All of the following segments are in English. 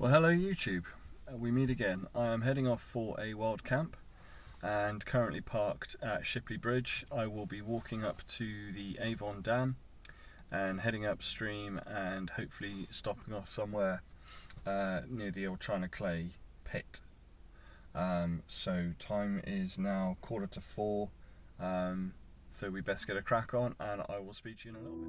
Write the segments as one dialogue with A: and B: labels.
A: Well, hello YouTube. We meet again. I am heading off for a wild camp and currently parked at Shipley Bridge. I will be walking up to the Avon Dam and heading upstream and hopefully stopping off somewhere near the old China Clay pit. So time is now 4:45, so we best get a crack on, and I will speak to you in a little bit.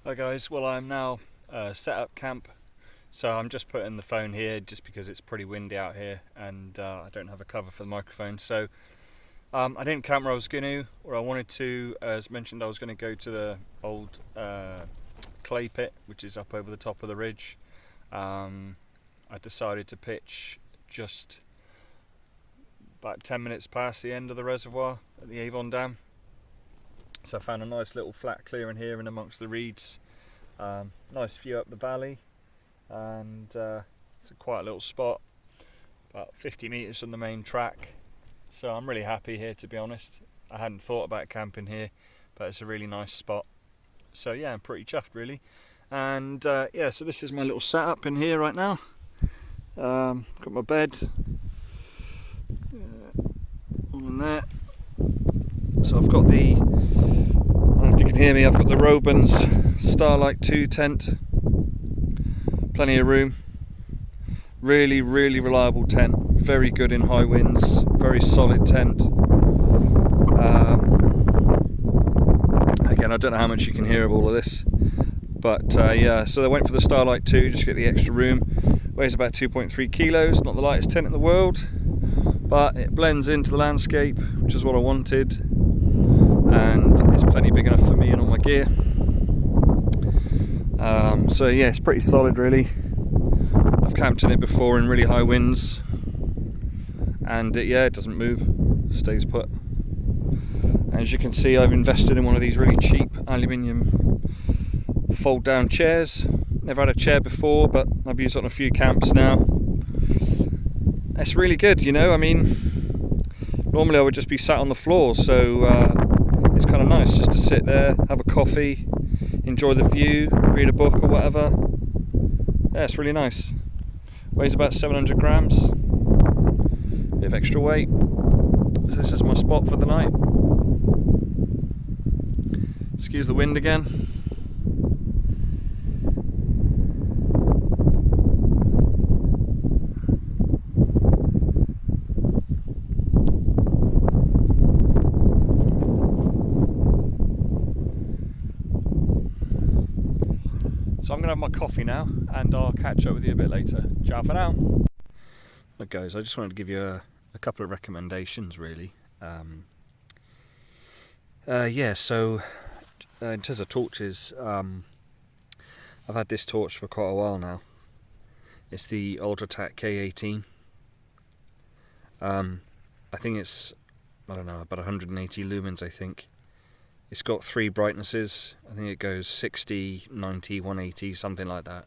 A: Hi guys, well I'm now set up camp, so I'm just putting the phone here just because it's pretty windy out here and I don't have a cover for the microphone. So I didn't camp where I was going to, or I wanted to. As mentioned, I was going to go to the old clay pit, which is up over the top of the ridge. I decided to pitch just about 10 minutes past the end of the reservoir at the Avon Dam. So I found a nice little flat clearing here in amongst the reeds. Nice view up the valley, and it's a quiet little spot, about 50 metres from the main track. So I'm really happy here, to be honest. I hadn't thought about camping here, but it's a really nice spot. So yeah, I'm pretty chuffed really. And yeah, so this is my little setup in here right now. Got my bed on there. So I've got the, I don't know if you can hear me, I've got the Robins Starlight 2 tent. Plenty of room. Really reliable tent. Very good in high winds. Very solid tent. Again, again. I don't know how much you can hear of all of this, but yeah, so I went for the Starlight 2 just to get the extra room. Weighs about 2.3 kilos, not the lightest tent in the world, but it blends into the landscape, which is what I wanted, and it's plenty big enough for me and all my gear. So yeah, it's pretty solid really. I've camped in it before in really high winds, and yeah, it doesn't move, it stays put. As you can see, I've invested in one of these really cheap aluminium fold down chairs. Never had a chair before, but I've used it on a few camps now. It's really good, you know. I mean, normally I would just be sat on the floor, so it's kind of nice just to sit there, have a coffee, enjoy the view, read a book or whatever. Yeah, it's really nice. Weighs about 700 grams. Bit of extra weight. So this is my spot for the night. Excuse the wind again. So I'm going to have my coffee now, and I'll catch up with you a bit later. Ciao for now. Look guys, I just wanted to give you a couple of recommendations really. Yeah, so in terms of torches, I've had this torch for quite a while now. It's the Ultratak K18. I think it's, I don't know, about 180 lumens I think. It's got 3 brightnesses. I think it goes 60, 90, 180, something like that.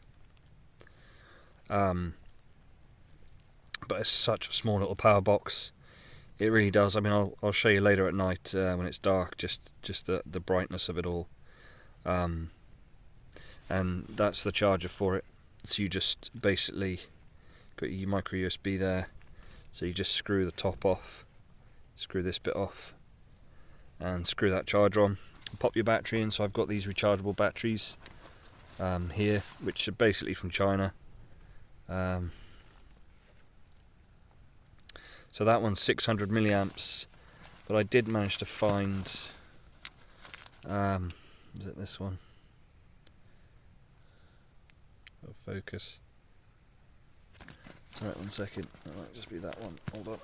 A: But it's such a small little power box. It really does. I mean, I'll show you later at night when it's dark, just the brightness of it all. And that's the charger for it. So you just basically got your micro USB there. So you just screw the top off, screw this bit off, and screw that charger on. Pop your battery in. So I've got these rechargeable batteries here, which are basically from China. So that one's 600 milliamps, but I did manage to find, is it this one? Focus. Sorry, 1 second. It might just be that one. Hold on.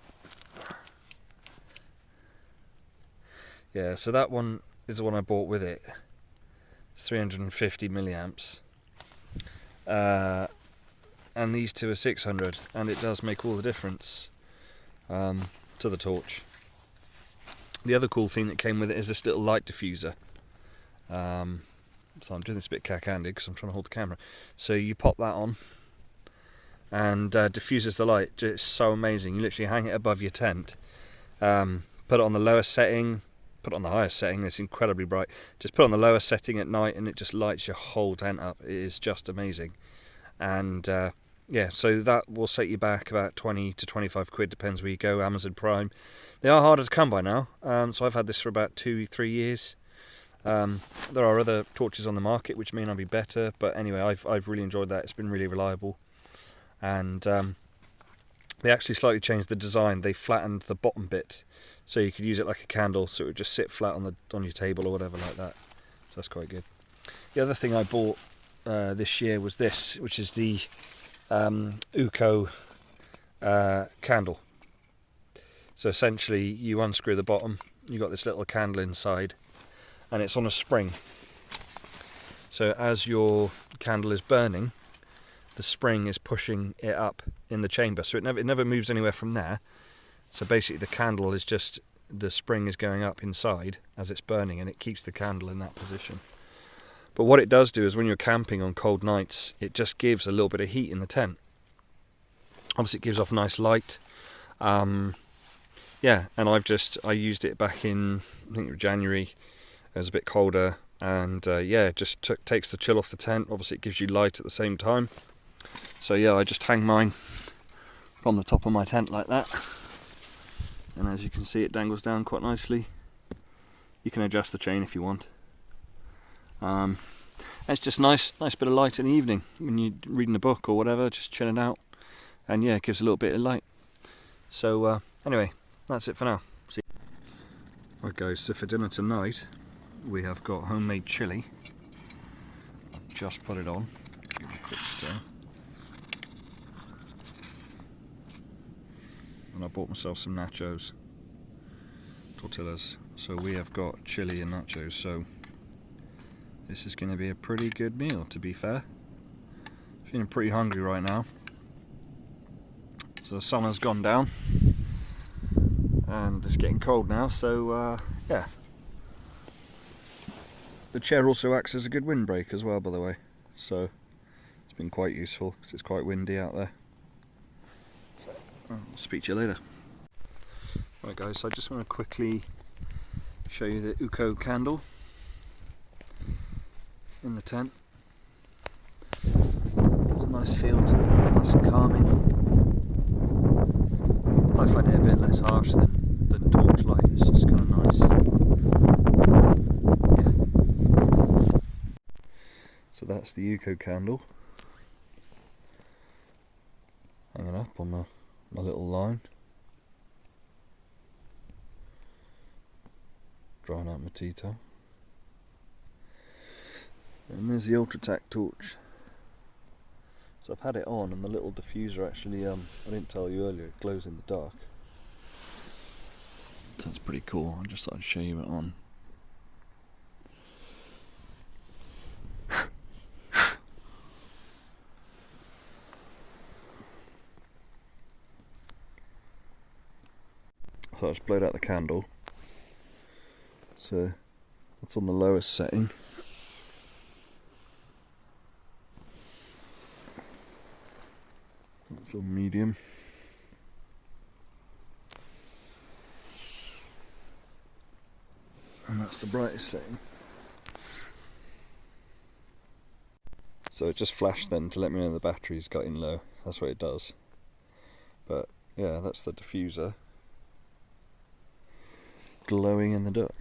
A: Yeah, so that one is the one I bought with it. It's 350 milliamps. And these two are 600, and it does make all the difference to the torch. The other cool thing that came with it is this little light diffuser. So I'm doing this a bit cack-handed because I'm trying to hold the camera. So you pop that on and diffuses the light. It's so amazing. You literally hang it above your tent, put it on the lowest setting, put it on the highest setting. It's incredibly bright. Just put it on the lowest setting at night and it just lights your whole tent up. It is just amazing. And yeah, so that will set you back about 20 to 25 quid, depends where you go. Amazon Prime. They are harder to come by now. So I've had this for about 2-3 years. There are other torches on the market which may not be better, but anyway, I've really enjoyed that. It's been really reliable, and they actually slightly changed the design. They flattened the bottom bit so you could use it like a candle, so it would just sit flat on your table or whatever like that. So that's quite good. The other thing I bought this year was this, which is the Uco candle. So essentially, you unscrew the bottom. You got this little candle inside, and it's on a spring. So as your candle is burning, the spring is pushing it up in the chamber. So it never moves anywhere from there. So basically the candle is just, the spring is going up inside as it's burning, and it keeps the candle in that position. But what it does do is when you're camping on cold nights, it just gives a little bit of heat in the tent. Obviously it gives off nice light. Yeah, and I used it back in, I think it was January. It was a bit colder, and yeah, it just takes the chill off the tent. Obviously it gives you light at the same time. So yeah, I just hang mine from the top of my tent like that, and as you can see, it dangles down quite nicely. You can adjust the chain if you want. It's just nice bit of light in the evening when you're reading a book or whatever, just chilling out, and yeah, it gives a little bit of light. So anyway, that's it for now. See you. Right guys, so for dinner tonight, we have got homemade chili. Just put it on. Give it a quick stir. And I bought myself some nachos, tortillas. So we have got chili and nachos. So this is going to be a pretty good meal, to be fair. Feeling pretty hungry right now. So the sun has gone down and it's getting cold now, so yeah. The chair also acts as a good windbreak as well, by the way, so it's been quite useful because it's quite windy out there. So I'll speak to you later. Right guys, so I just want to quickly show you the Uko candle in the tent. There's a nice feel to it, nice and calming. I find it a bit less harsh than torchlight. It's just kind of nice. Yeah. So that's the Uko candle hanging up on my little line. Drying out my tea towel. And there's the Ultratech torch. So I've had it on, and the little diffuser actually, I didn't tell you earlier, it glows in the dark. That's pretty cool. I just thought I'd show you it on. So I just blowed out the candle. So that's on the lowest setting. That's on medium. And that's the brightest setting. So it just flashed then to let me know the battery's getting low. That's what it does. But yeah, that's the diffuser glowing in the dark.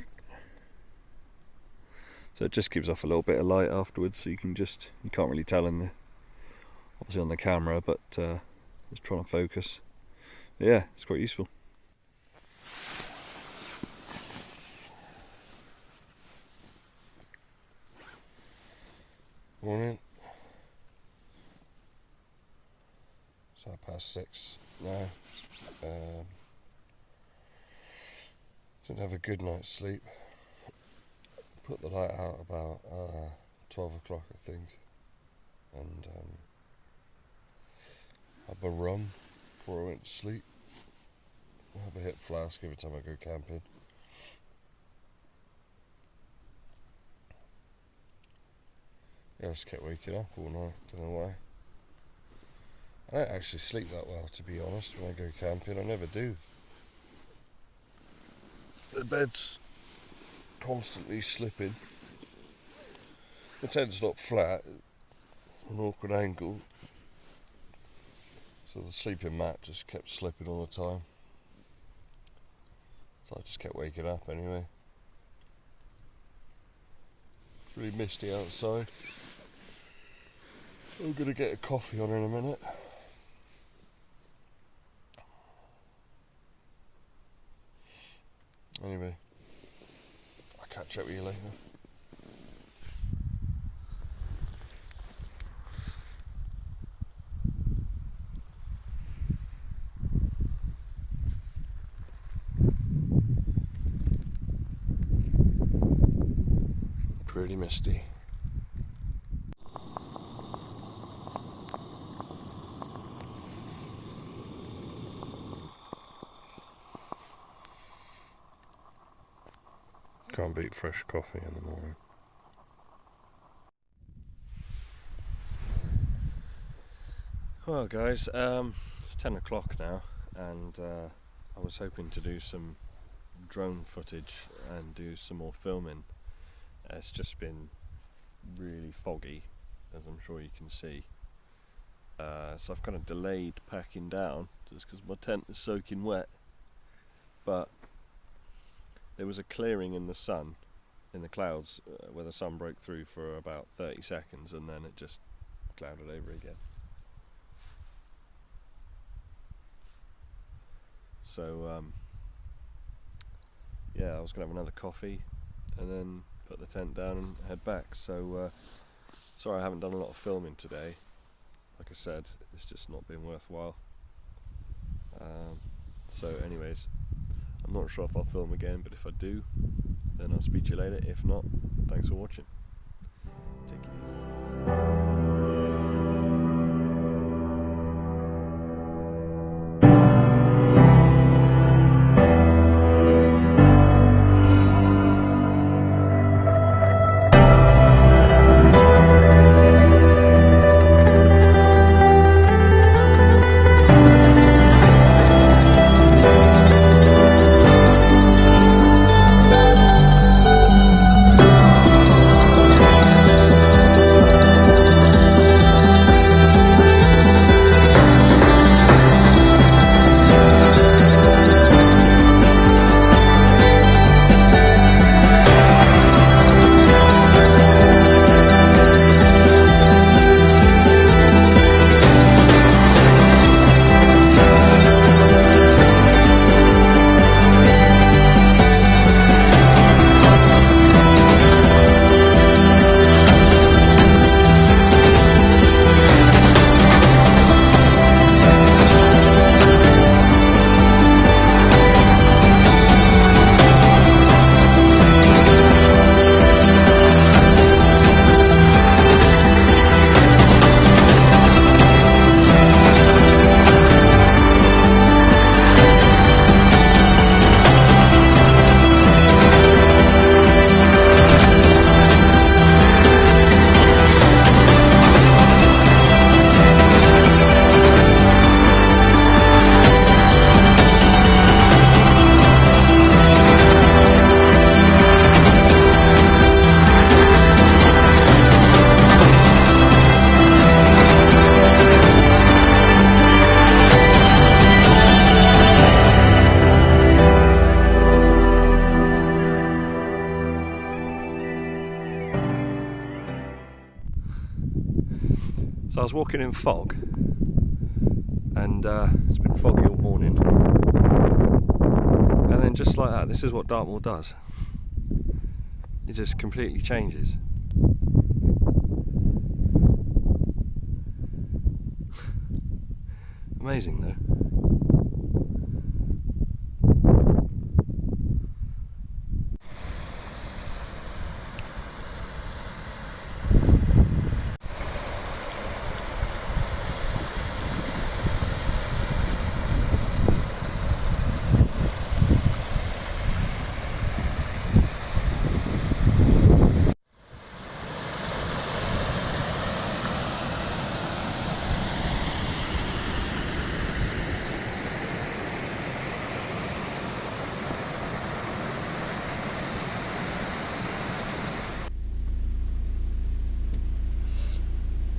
A: So it just gives off a little bit of light afterwards, so you can't really tell obviously on the camera, but it's trying to focus. But yeah, it's quite useful.
B: Morning. It's 6:30 now. Didn't have a good night's sleep. Put the light out about 12 o'clock, I think, and had my rum before I went to sleep. I have a hip flask every time I go camping. Yeah, I just kept waking up all night, don't know why. I don't actually sleep that well, to be honest, when I go camping. I never do. The bed's constantly slipping. The tent's not flat, it's an awkward angle. So the sleeping mat just kept slipping all the time. So I just kept waking up anyway. It's really misty outside. I'm gonna get a coffee on in a minute. Anyway, I'll catch up with you later. Pretty misty. Can't beat fresh coffee in the morning. Well guys, it's 10 o'clock now, and I was hoping to do some drone footage and do some more filming. It's just been really foggy, as I'm sure you can see. So I've kind of delayed packing down just because my tent is soaking wet. But there was a clearing in the sun, in the clouds, where the sun broke through for about 30 seconds and then it just clouded over again. So yeah, I was going to have another coffee and then put the tent down and head back. So sorry I haven't done a lot of filming today. Like I said, it's just not been worthwhile. So anyways, I'm not sure if I'll film again, but if I do, then I'll speak to you later. If not, thanks for watching. Take it easy. So I was walking in fog, and it's been foggy all morning, and then just like that, this is what Dartmoor does. It just completely changes. Amazing though.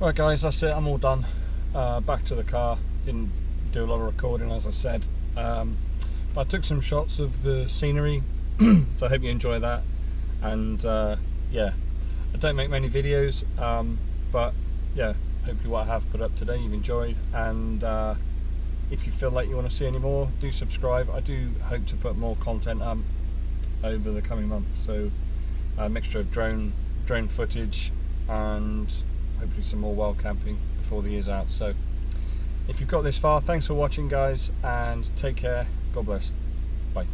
A: Right guys, that's it, I'm all done. Back to the car. Didn't do a lot of recording as I said. But I took some shots of the scenery, so I hope you enjoy that. And yeah, I don't make many videos, but yeah, hopefully what I have put up today you've enjoyed. And if you feel like you want to see any more, do subscribe. I do hope to put more content up over the coming months. So a mixture of drone footage and hopefully some more wild camping before the year's out. So if you've got this far, thanks for watching guys, and take care. God bless. Bye.